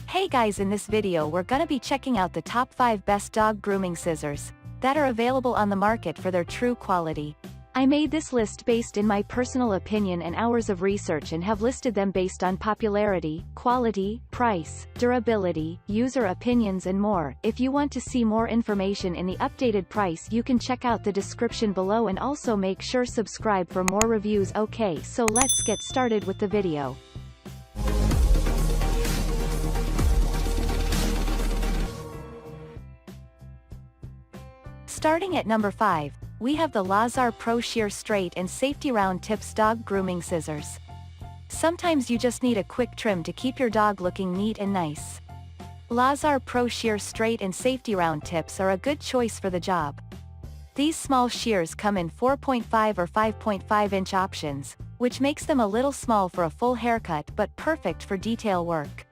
Hey guys, in this video we're gonna be checking out the top 5 best dog grooming scissors that are available on the market for their true quality. I made this list based in my personal opinion and hours of research and have listed them based on popularity, quality, price, durability, user opinions and more. If you want to see more information in the updated price, you can check out the description below and also make sure subscribe for more reviews. Okay, so let's get started with the video. Starting at number 5, we have the Laazar Pro Shear Straight and Safety Round Tips Dog Grooming Scissors. Sometimes you just need a quick trim to keep your dog looking neat and nice. Laazar Pro Shear Straight and Safety Round Tips are a good choice for the job. These small shears come in 4.5 or 5.5 inch options, which makes them a little small for a full haircut but perfect for detail work.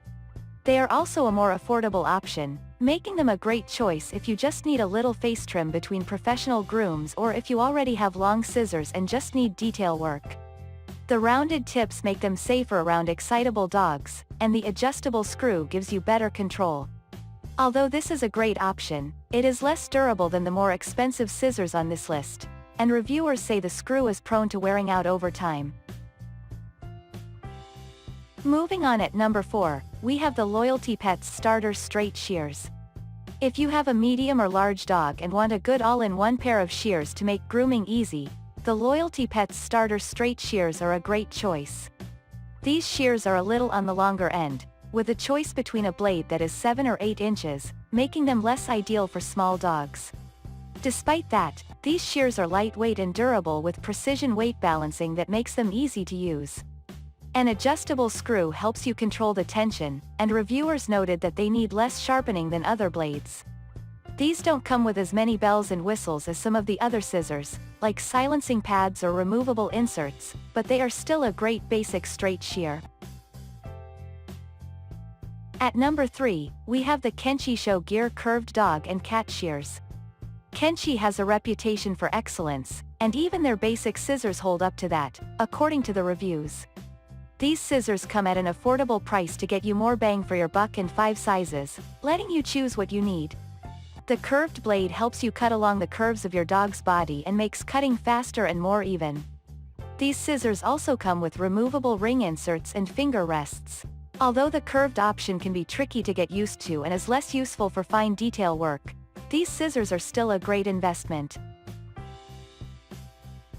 They are also a more affordable option, making them a great choice if you just need a little face trim between professional grooms or if you already have long scissors and just need detail work. The rounded tips make them safer around excitable dogs, and the adjustable screw gives you better control. Although this is a great option, it is less durable than the more expensive scissors on this list, and reviewers say the screw is prone to wearing out over time. Moving on, at number 4, we have the Loyalty Pets Starter Straight Shears. If you have a medium or large dog and want a good all-in-one pair of shears to make grooming easy, the Loyalty Pets Starter Straight Shears are a great choice. These shears are a little on the longer end, with a choice between a blade that is 7 or 8 inches, making them less ideal for small dogs. Despite that, these shears are lightweight and durable with precision weight balancing that makes them easy to use. An adjustable screw helps you control the tension, and reviewers noted that they need less sharpening than other blades. These don't come with as many bells and whistles as some of the other scissors, like silencing pads or removable inserts, but they are still a great basic straight shear. At number 3, we have the Kenchii Show Gear Curved Dog and Cat Shears. Kenchii has a reputation for excellence, and even their basic scissors hold up to that, according to the reviews. These scissors come at an affordable price to get you more bang for your buck in 5 sizes, letting you choose what you need. The curved blade helps you cut along the curves of your dog's body and makes cutting faster and more even. These scissors also come with removable ring inserts and finger rests. Although the curved option can be tricky to get used to and is less useful for fine detail work, these scissors are still a great investment.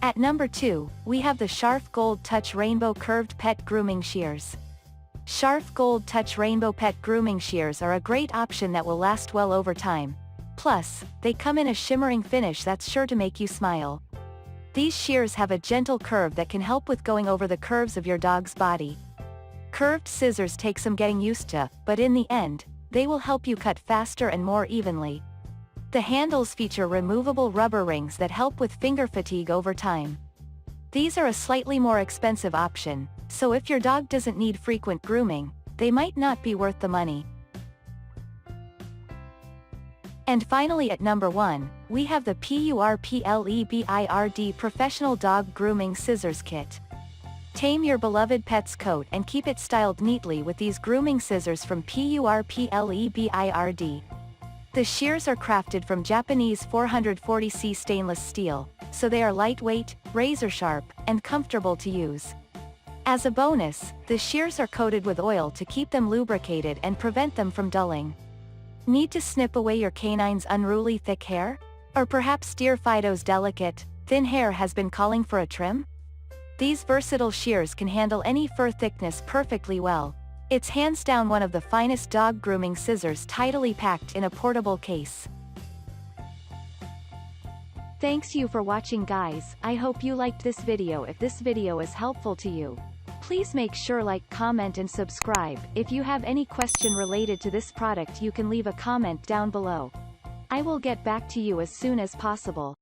At number 2, we have the Sharf Gold Touch Rainbow Curved Pet Grooming Shears. Sharf Gold Touch Rainbow Pet Grooming Shears are a great option that will last well over time. Plus, they come in a shimmering finish that's sure to make you smile. These shears have a gentle curve that can help with going over the curves of your dog's body. Curved scissors take some getting used to, but in the end, they will help you cut faster and more evenly. The handles feature removable rubber rings that help with finger fatigue over time. These are a slightly more expensive option, so if your dog doesn't need frequent grooming, they might not be worth the money. And finally, at number 1, we have the PURPLEBIRD Professional Dog Grooming Scissors Kit. Tame your beloved pet's coat and keep it styled neatly with these grooming scissors from PURPLEBIRD. The shears are crafted from Japanese 440C stainless steel, so they are lightweight, razor-sharp, and comfortable to use. As a bonus, the shears are coated with oil to keep them lubricated and prevent them from dulling. Need to snip away your canine's unruly thick hair? Or perhaps dear Fido's delicate, thin hair has been calling for a trim? These versatile shears can handle any fur thickness perfectly well. It's hands down one of the finest dog grooming scissors, tidily packed in a portable case. Thanks you for watching, guys. I hope you liked this video. If this video is helpful to you, please make sure like, comment and subscribe. If you have any question related to this product, you can leave a comment down below. I will get back to you as soon as possible.